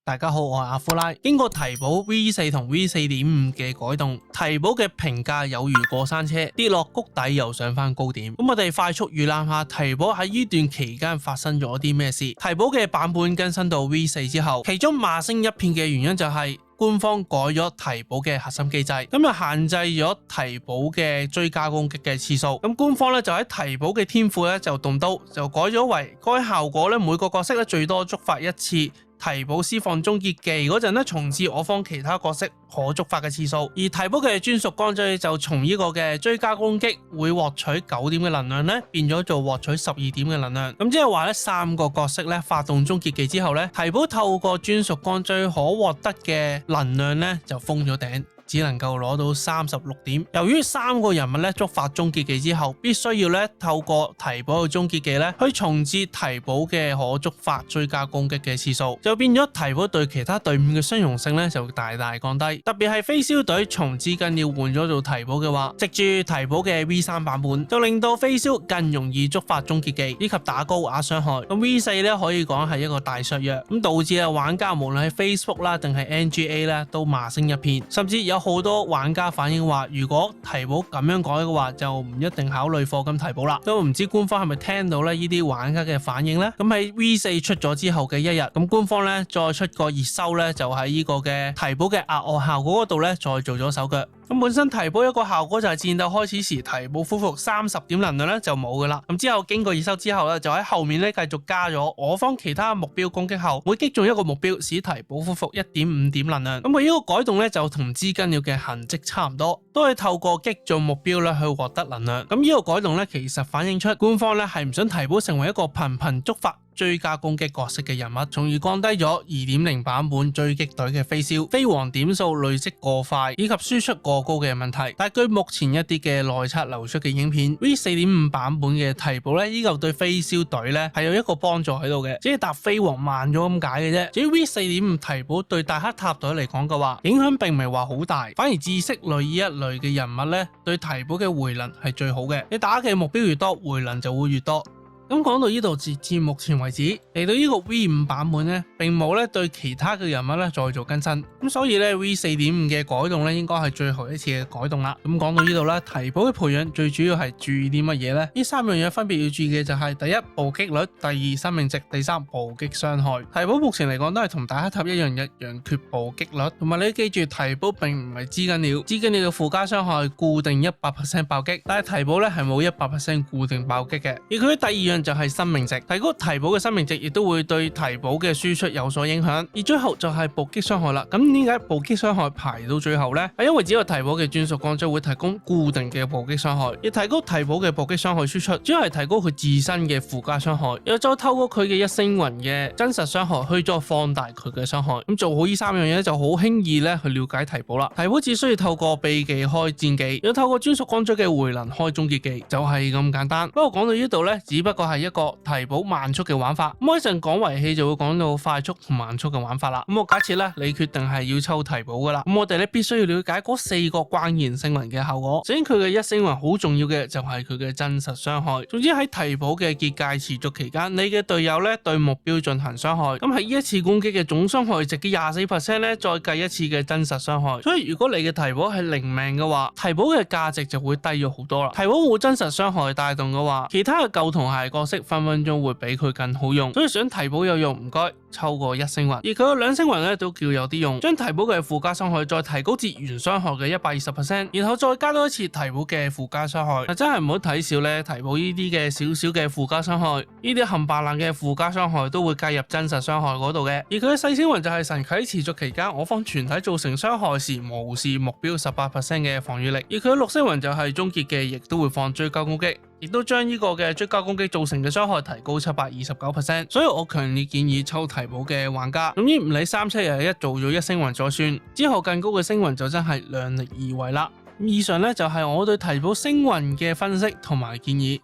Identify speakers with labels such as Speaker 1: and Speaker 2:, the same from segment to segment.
Speaker 1: 大家好，我係阿夫拉。經過提保 V4 同 V4.5 嘅改動，提保嘅評價有如過山車，跌落谷底又上翻高點。咁我哋快速預覽下提保喺呢段期間發生咗啲咩事。提保嘅版本更新到 V4 之後，其中罵聲一片嘅原因就係官方改咗提保嘅核心機制，咁就限制咗提保嘅追加攻擊嘅次數。咁官方咧就喺提保嘅天賦咧就動刀，就改咗為該效果咧每個角色咧最多觸發一次。提保施放終結技嗰陣咧，重置我方其他角色可觸發嘅次數，而提保嘅專屬光錐就從呢個嘅追加攻擊會獲取9點嘅能量咧，變咗做獲取12點嘅能量。咁即係話咧，3個角色咧發動終結技之後咧，提保透過專屬光錐可獲得嘅能量咧就封咗頂。只能夠攞到36點。由於3個人物咧觸發終結技之後，必須要咧透過提保嘅終結技咧去重置提保嘅可觸發追加攻擊嘅次數，就變咗提保對其他隊伍嘅相容性咧就大大降低。特別係飛霄隊從資更要換咗做提保嘅話，藉住提保嘅 V3 版本，就令到飛霄更容易觸發終結技以及打高壓傷害。咁 V4 咧可以講係一個大削弱，咁導致玩家無論係 Facebook 啦定係 NGA 咧都罵聲一片，甚至有好多玩家反映話，如果提保咁樣改嘅話，就唔一定考慮課金提保啦。都唔知官方係咪聽到咧呢啲玩家嘅反應呢？咁喺 V4 出咗之後嘅一日，咁官方咧再出個熱搜咧，就喺呢個嘅提保嘅額外效果嗰度咧，再做咗手腳。咁本身提保一個效果就係戰鬥開始時提保恢復30點能量咧就冇噶啦。咁之後經過熱搜之後咧，就喺後面咧繼續加咗我方其他目標攻擊後，每擊中一個目標使提保恢復1.5點能量。咁佢呢個改動咧就同資更要嘅痕跡差唔多，都係透過擊中目標咧去獲得能量。咁呢個改動咧其實反映出官方咧係唔想提保成為一個頻頻觸發追加攻擊角色嘅人物，從而降低咗 2.0 版本追擊隊嘅飛霄、飛黃點數累積過快以及輸出過高嘅問題。但據目前一啲嘅內測流出嘅影片 ，V4.5 版本嘅提保咧依舊對飛霄隊咧係有一個幫助喺度嘅，只係搭飛黃慢咗咁解嘅啫。至於 V4.5 提保對大黑塔隊嚟講嘅話，影響並唔係話好大，反而知識類呢一類嘅人物咧對提保嘅回能係最好嘅。你打嘅目標越多，回能就會越多。咁講到呢度，截至目前為止，嚟到呢個 V5 版本咧，並冇咧對其他嘅人物咧再做更新，咁所以咧 V4.5 嘅改動咧，應該係最後一次嘅改動啦。咁講到呢度咧，提保嘅培養最主要係注意啲乜嘢咧？呢3樣嘢分別要注意嘅就係第一，暴擊率；第二，生命值；第三，暴擊傷害。提保目前嚟講都係同大黑塔一樣缺暴擊率，同埋你記住提保並唔係資更鳥，資更鳥嘅附加傷害固定 100% 爆擊，但係提保咧係冇 100% 固定爆擊嘅。而佢第二樣就係生命值，提高提保嘅生命值亦都會對提保嘅輸出有所影響。而最後就係暴擊傷害啦。咁點解暴擊傷害排到最後呢？係因為只有提保嘅專屬光錐會提供固定嘅暴擊傷害，而提高提保嘅暴擊傷害輸出，主要係提高佢自身嘅附加傷害，又再透過佢嘅一星雲嘅真實傷害去再放大佢嘅傷害。咁做好呢3樣嘢就好輕易咧去了解提保啦。提保只需要透過秘技開戰技，又透過專屬光錐嘅回能開終結技，就係咁簡單。不過講到呢度呢，只不過係一個提保慢速嘅玩法。咁一陣講遺棄就會講到快速同慢速嘅玩法啦。咁我假設咧你決定係要抽提保噶啦，咁我哋咧必須要了解嗰4個關鍵星雲嘅效果。首先佢嘅一星雲好重要嘅就係佢嘅真實傷害。總之喺提保嘅結界持續期間，你嘅隊友咧對目標進行傷害，咁喺呢一次攻擊嘅總傷害值嘅 24% 咧再計一次嘅真實傷害。所以如果你嘅提保係0命嘅話，提保嘅價值就會低咗好多啦。提保冇真實傷害帶動嘅話，其他嘅舊同系角色分分鐘會比佢更好用。所以想提保有用，唔該抽個1星雲。而佢嘅2星雲咧都叫有啲用，將提保嘅附加傷害再提高至原傷害嘅 120%， 然後再加多一次提保嘅附加傷害。真係唔好睇少咧提保呢啲嘅少少嘅附加傷害，呢啲冚唪唥嘅附加傷害都會計入真實傷害嗰度嘅。而佢嘅4星雲就係神啟持續期間我方全體造成傷害時無視目標 18% 嘅防禦力。而佢嘅6星雲就係終結技，亦都會放追加攻擊，亦都將呢個嘅追加攻擊造成嘅傷害提高 729%， 所以我強烈建議抽提保嘅玩家，總之唔理3-7日一做咗1星雲再算，之後更高嘅星雲就真係量力而為啦。以上呢就係我對提保星雲嘅分析同埋建議。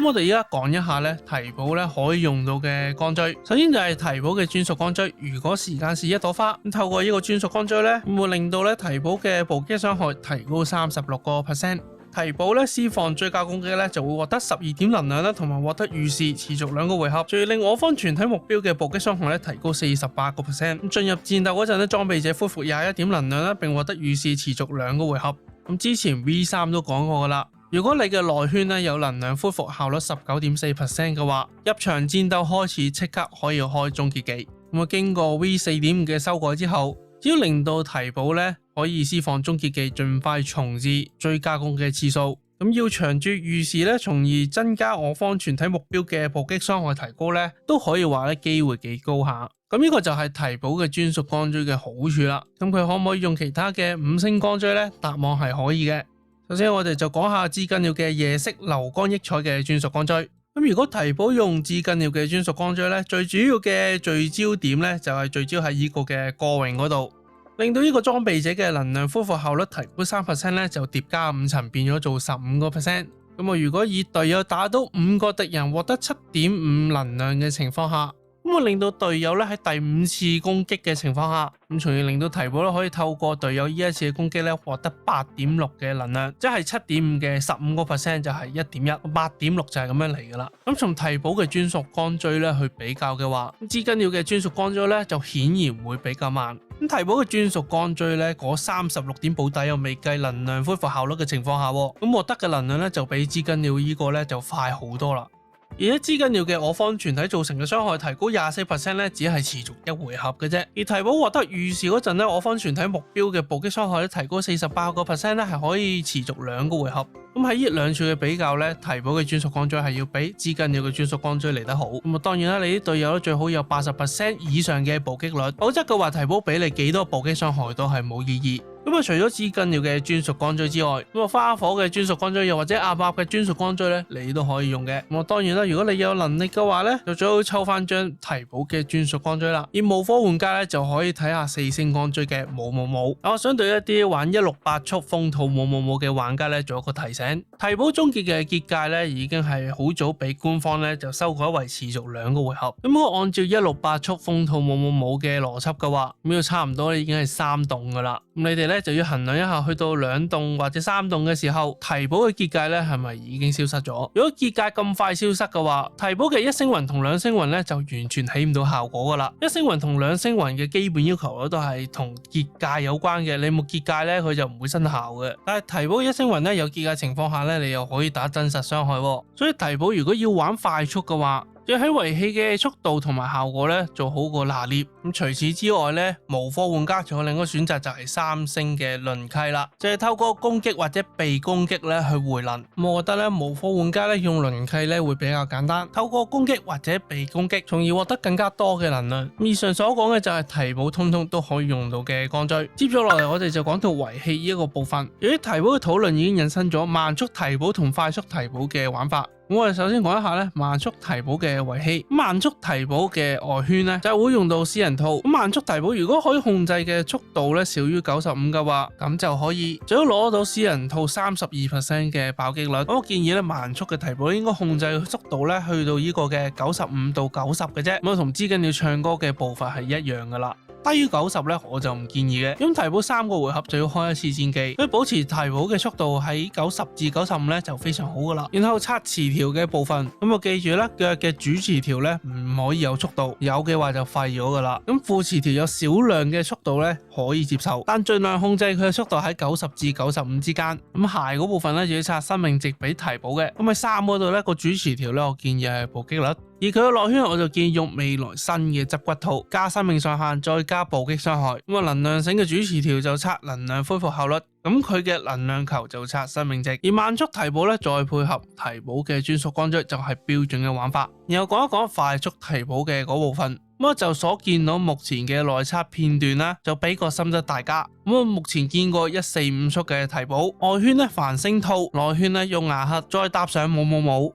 Speaker 1: 咁我哋而家講一下咧提寶咧可以用到嘅光追。首先就係提寶嘅專屬光追，如果時間是一朵花，咁透過呢個專屬光追咧，會令到咧提寶嘅暴擊傷害提高36%。提寶咧施放追加攻擊咧就會獲得12點能量啦，同埋獲得預示持續2個回合，仲要令我方全體目標嘅暴擊傷害咧提高48%。進入戰鬥嗰陣咧，裝備者恢復21點能量啦，並獲得預示持續2個回合。咁之前 V3 都講過噶啦，如果你嘅內圈咧有能量恢復效率 19.4% 嘅話，入場戰鬥開始即刻可以開終結技。咁經過 V4.5 嘅修改之後，只要令到提寶咧可以施放終結技，盡快重置追加攻擊嘅次數，咁要長駐預示咧，從而增加我方全體目標嘅暴擊傷害提高咧，都可以話咧機會幾高下。咁呢個就係提寶嘅專屬光追嘅好處啦。咁佢可唔可以用其他嘅5星光追呢？答案係可以嘅。首先我哋就講下至緊要嘅夜色流光溢彩嘅專屬光追。咁如果提寶用至緊要嘅專屬光追咧，最主要嘅聚焦點咧就係聚焦喺呢個嘅過榮嗰度，令到呢個裝備者嘅能量恢復效率提高 3% 咧，就疊加5層變咗做 15%。咁如果以隊友打到5個敵人獲得 7.5 能量嘅情況下，咁令到隊友咧喺第5次攻擊嘅情況下，咁從而令到提寶咧可以透過隊友呢一次嘅攻擊咧獲得 8.6 嘅能量，即係 7.5 嘅 15% 就係 1.1， 8.6 就係咁樣嚟噶啦。咁從提寶嘅專屬光追咧去比較嘅話，至緊要嘅專屬光追咧就顯然會比較慢。咁提寶嘅專屬光追咧嗰36點保底又未計能量恢復效率嘅情況下，咁獲得嘅能量咧就比至緊要呢個咧就快好多啦。而且至緊要嘅我方全體造成嘅傷害提高 24% 咧，只係持續1回合嘅啫。而提寶獲得預示嗰陣咧，我方全體目標嘅暴擊傷害咧提高 48% 咧，係可以持續2個回合。咁喺呢兩處嘅比較咧，提寶嘅專屬光追係要比至緊要嘅專屬光追嚟得好。咁當然啦，你啲隊友都最好有 80% 以上嘅暴擊率，否則嘅話提寶俾你幾多暴擊傷害都係冇意義。除咗至緊要嘅專屬光追之外，花火嘅專屬光追又或者阿伯嘅專屬光追咧，你都可以用嘅。當然啦，如果你有能力嘅話咧，就最好抽翻張提寶嘅專屬光追啦。而無火玩家咧就可以睇下4星光追嘅冇。我想對一啲玩168速風土冇嘅玩家咧做一個提醒，提寶終結嘅結界咧已經係好早俾官方咧就修改為持續2個回合。咁如果按照168速風土冇嘅邏輯嘅話，咁要差唔多已經係3棟噶啦。咁你哋咧就要衡量一下，去到2棟或者3棟嘅時候，提寶嘅結界咧係咪已經消失咗？如果結界咁快消失嘅話，提寶嘅1星雲同2星雲咧就完全起唔到效果噶啦。1星雲同2星雲嘅基本要求都係同結界有關嘅，你冇結界咧佢就唔會生效嘅。但係提寶1星雲咧有結界情況下咧，你又可以打真實傷害，所以提寶如果要玩快速嘅話，要喺遺棄嘅速度同埋效果咧做好個拿捏。咁除此之外咧，無火玩家仲有另一個選擇就係3星嘅輪契啦，就係透過攻擊或者被攻擊咧去回能。我覺得咧無火玩家咧用輪契咧會比較簡單，透過攻擊或者被攻擊，從而獲得更加多嘅能量。以上所講嘅就係提寶通通都可以用到嘅光追。接咗落嚟我哋就講到遺棄呢一個部分。由於提寶嘅討論已經引申咗慢速提寶同快速提寶嘅玩法。我哋首先講一下咧慢速提寶嘅遺棄。慢速提寶嘅外圈咧就會用到私人套。慢速提寶如果可以控制嘅速度咧少於95嘅話，咁就可以最好攞到私人套 32% 嘅爆擊率。我建議咧慢速嘅提寶應該控制速度咧去到呢個嘅95到90嘅啫，咁同至緊要唱歌嘅步伐係一樣噶啦。低於90咧我就唔建議嘅，咁提寶3個回合就要開1次戰技，所以保持提寶嘅速度喺90至95咧就非常好噶啦。然後測詞條嘅部分，咁我記住咧腳嘅主詞條咧唔可以有速度，有嘅話就廢咗噶啦。咁副詞條有少量嘅速度咧可以接受，但盡量控制佢嘅速度喺90至95之間。咁鞋嗰部分咧就要測生命值俾提寶嘅，咁喺衫嗰度咧個主詞條咧我建議係暴擊率。而佢嘅內圈我就建議用未來新嘅執骨套，加生命上限，再加暴擊傷害。咁能量繩嘅主詞條就測能量恢復效率，咁佢嘅能量球就測生命值。而慢速提寶咧再配合提寶嘅專屬光追就係標準嘅玩法。然後講一講快速提寶嘅嗰部分。咁就所見到目前嘅內測片段啦，就俾個心得大家。咁我目前見過145速嘅提保，外圈咧繁星套，內圈咧用牙盒，再搭上冇，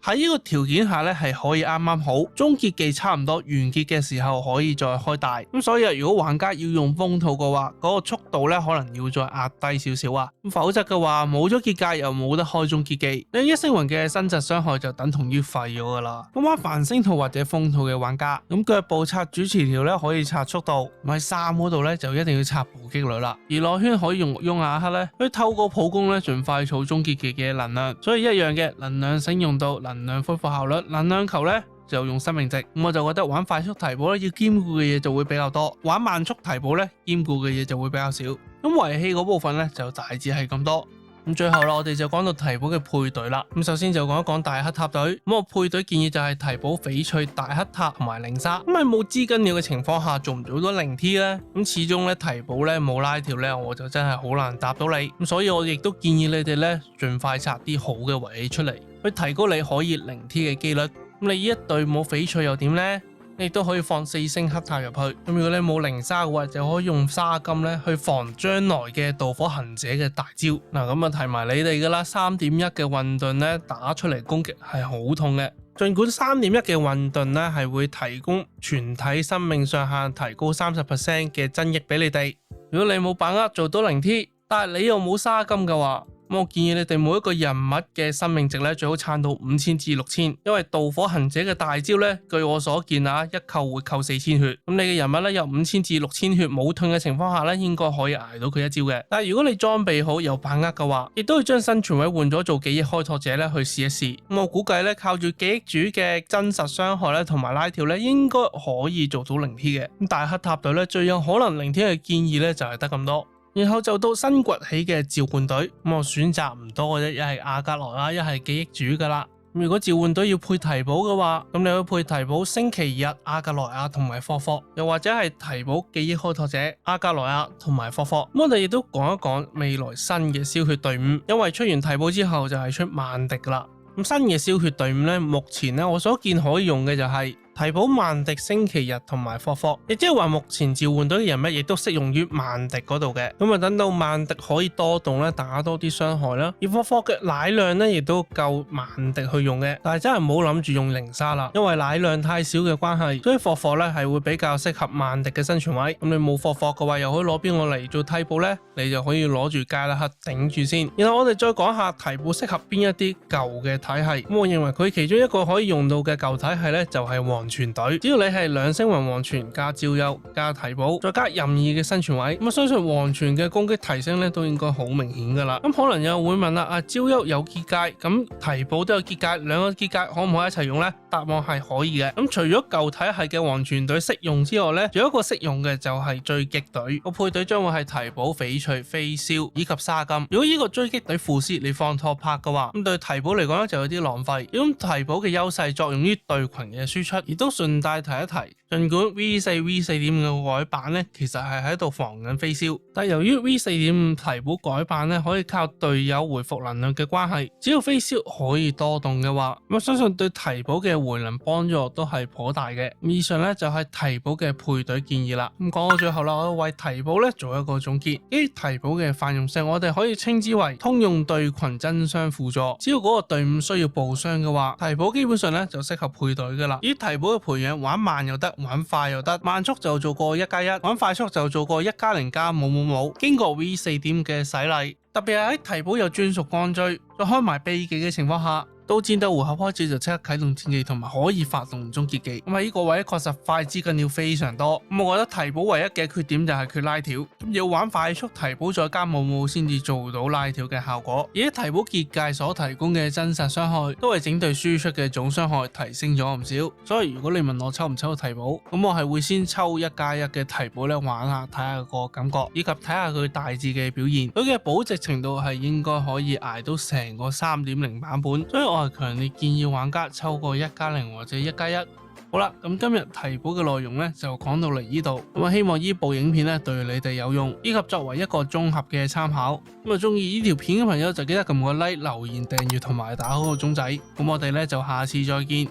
Speaker 1: 喺呢個條件下咧係可以啱啱好，終結技差唔多，完結嘅時候可以再開大。咁所以如果玩家要用風套嘅話，嗰個速度咧可能要再壓低少少啊。咁否則嘅話，冇咗結界又冇得開終結技，你一星魂嘅身疾傷害就等同於廢咗噶啦。咁玩繁星套或者風套嘅玩家，咁腳步刷主持條咧可以刷速度，喺3嗰度咧就一定要刷暴擊率啦。而內圈可以用亞克咧，去透過普攻咧盡快儲終結技嘅能量，所以一樣嘅能量使用到能量恢復效率，能量球咧就用生命值。咁我就覺得玩快速提保咧要兼顧嘅嘢就會比較多，玩慢速提保咧兼顧嘅嘢就會比較少。咁遺棄嗰部分咧就大致係咁多。咁最後啦，我哋就講到提保嘅配對啦。咁首先就講一講大黑塔隊。咁我配對建議就係提保翡翠、大黑塔同埋靈沙。咁喺冇資金料嘅情況下，做唔做到零 T 呢？咁始終咧提保咧冇拉條咧，我就真係好難答到你。咁所以我亦都建議你哋咧盡快拆啲好嘅遺棄出嚟，去提高你可以零 T 嘅機率。咁你呢一隊冇翡翠又點呢？你亦都可以放4星黑塔入去，咁如果你冇靈沙嘅話，就可以用沙金咧去防將來嘅盜火行者嘅大招。嗱，咁啊提埋你哋噶啦，3.1嘅混沌咧打出嚟攻擊係好痛嘅。儘管3.1嘅混沌咧係會提供全體生命上限提高30% 嘅增益俾你哋，如果你冇把握做到零 T， 但係你又冇沙金嘅話，我建議你哋每一個人物嘅生命值咧最好撐到5000至6000，因為盜火行者嘅大招咧，據我所見啊，一扣會扣4000血。咁你嘅人物咧有5000至6000血冇盾嘅情況下咧，應該可以捱到佢一招嘅。但係如果你裝備好有把握嘅話，亦都要將生存位換咗做記憶開拓者咧去試一試。咁我估計咧靠住記憶主嘅真實傷害咧同埋拉條咧，應該可以做到零 T 嘅。咁大黑塔隊咧最有可能零 T 嘅建議咧就係得咁多。然後就到新崛起嘅召喚隊，咁我選擇唔多嘅啫，一係阿格萊拉，一係記憶主噶啦。如果召喚隊要配提保嘅話，咁你可以配提保星期日阿格萊亞同埋霍霍，又或者係提保記憶開拓者阿格萊亞同埋霍霍。咁我哋亦都講一講未來新嘅燒血隊伍，因為出完提保之後就係出曼迪噶啦。咁新嘅燒血隊伍呢，目前呢我所見可以用嘅就係提保曼迪星期日同埋霍霍，亦即係話目前召喚隊嘅人物亦都適用於曼迪嗰度嘅。咁啊等到曼迪可以多動咧，打多啲傷害啦。而霍霍嘅奶量咧亦都夠曼迪去用嘅，但係真係唔好諗住用靈沙啦，因為奶量太少嘅關係，所以霍霍咧係會比較適合曼迪嘅生存位。咁你冇霍霍嘅話，又可以攞邊個嚟做替補咧？你就可以攞住加拉克頂住先。然後我哋再講下提補適合邊一啲舊嘅體系。咁我認為佢其中一個可以用到嘅舊體系咧就係黃泉隊，只要你係2星魂黃泉加招幽加提保再加任意嘅生存位，咁我相信黃泉嘅攻擊提升咧都應該好明顯噶啦。咁可能有人會問啦，招幽有結界，咁提保都有結界，兩個結界可唔可以一齊用呢？答案係可以嘅。咁除咗舊體系嘅黃泉隊適用之外呢，仲有一個適用嘅就係追擊隊，個配隊將會係提保翡翠、飛燒以及沙金。如果呢個追擊隊副師你放托拍嘅話，咁對提保嚟講咧就有啲浪費。咁提保嘅優勢作用於隊群嘅輸出，亦都順帶提一提，儘管 V4 嘅改版咧，其實係喺度防緊飛燒，但由於 V4.5 提保改版咧，可以靠隊友回復能量嘅關係，只要飛燒可以多動嘅話，我相信對提保嘅回能幫助都係頗大嘅。以上咧就係提保嘅配隊建議啦。咁講到最後啦，我為提保咧做一個總結。呢提保嘅泛用性，我哋可以稱之為通用隊群增傷輔助。只要嗰個隊伍需要補傷嘅話，提保基本上咧就適合配隊噶啦。以提保嘅培養，玩慢又得，玩快又得。慢速就做過1+1，玩快速就做過1+0加冇。經過 V4.5 嘅洗禮，特別係喺提保有專屬光追，再開埋秘技嘅情況下，到戰鬥回合開始就即刻啟動戰技同埋可以發動終結技。咁喺呢個位確實快資金要非常多。咁我覺得提保唯一嘅缺點就係缺拉條，要玩快速提保再加冇先至做到拉條嘅效果。而喺提保結界所提供嘅真實傷害，都係整隊輸出嘅總傷害提升咗唔少。所以如果你問我抽唔抽提保，咁我係會先抽1+1嘅提保咧玩下，睇下個感覺，以及睇下佢大致嘅表現。佢嘅保值程度係應該可以捱到成個 3.0 版本，所以我係強烈建議玩家抽個1+0或者1+1。好啦，咁今日提保嘅內容咧就講到嚟呢度，咁希望呢部影片咧對你哋有用，以及作為一個綜合嘅參考。咁中意呢條片嘅朋友就記得撳個 like、留言、訂閱同埋打好個鐘仔。咁我哋咧就下次再見。